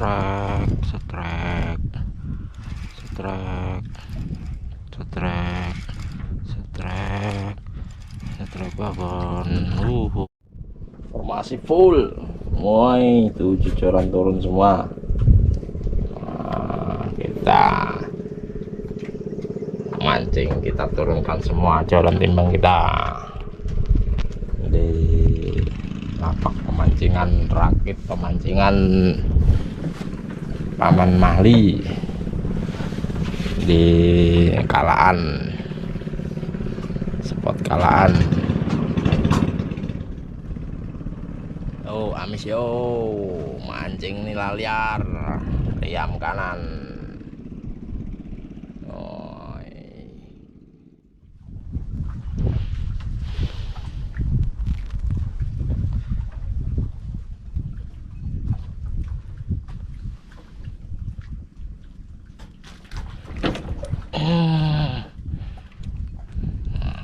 strek, strek, strek, strek, strek, strek babon. Formasi full. Woi, tuh joran turun semua. Nah, kita mancing, kita turunkan semua joran timbang kita di lapak pemancingan Rakit Pemancingan Paman Mahli di Kalaan, spot Kalaan. Oh, amis yo, mancing nila liar, riam kanan. Oh,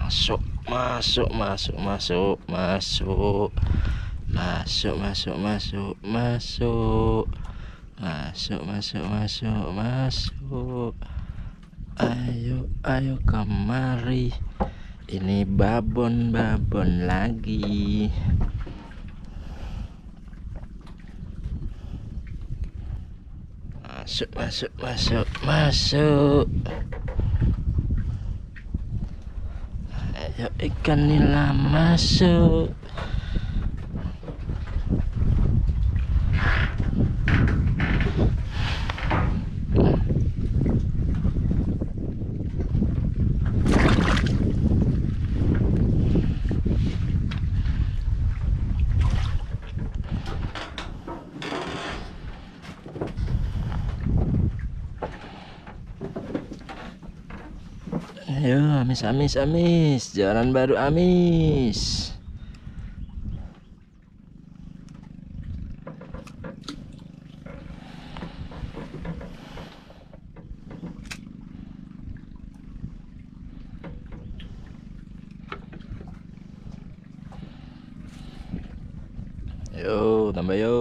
masuk, masuk, masuk, masuk, masuk, masuk, masuk, masuk, masuk, masuk, masuk, masuk. Ayo, ayo kemari. Ini babon lagi. Masuk, masuk, masuk, masuk. Ayo ikan nila masuk. Ayo, amis, amis, amis, jalan baru amis. Yo, tambah yo.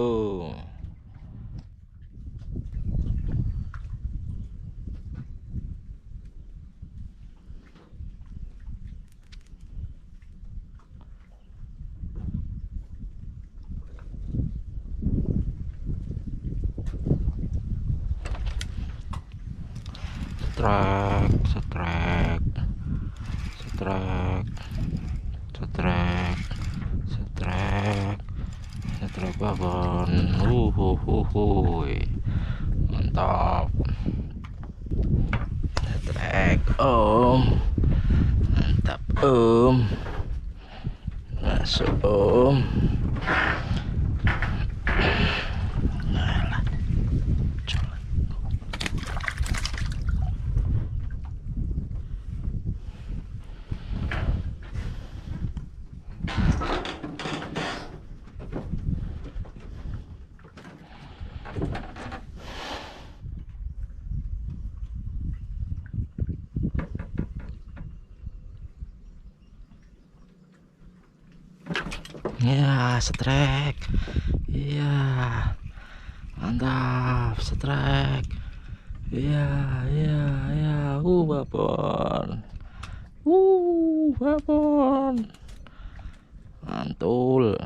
Strek, strek, strek, strek, strek, strek babon. Mantap. Strek om, mantap om. Masuk om. Ya, strek. Iya. Mantap, strek. Iya, iya, iya. Babon. Babon. Mantul.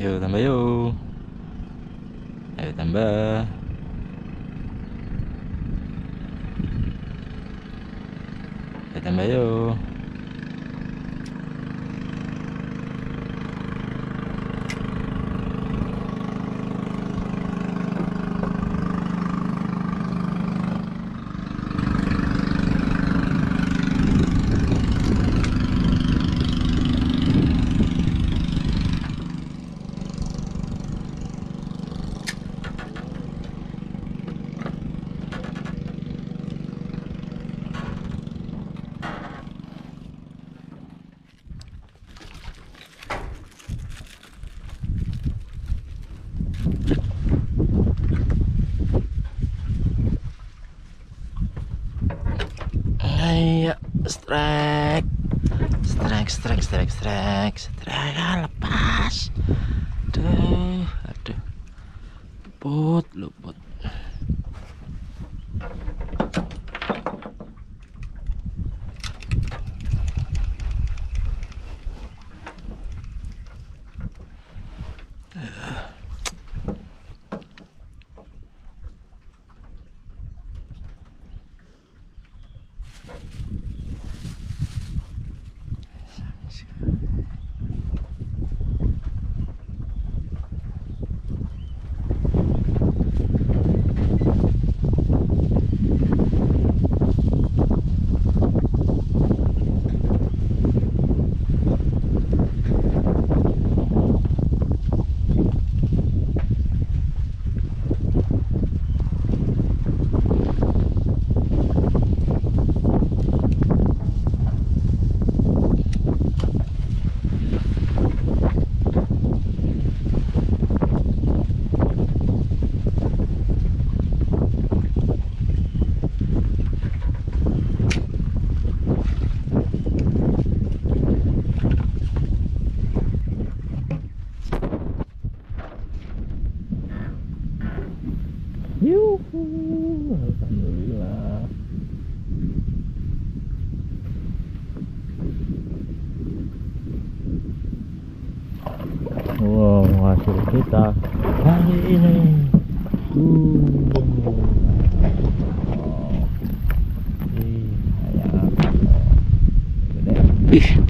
Yuk tambah yuk. Ayo tambah. Ayo tambah yuk. Ayo, strek, lepas. Aduh, luput. Alhamdulillah. Wow, hasil kita hari ini. Ih,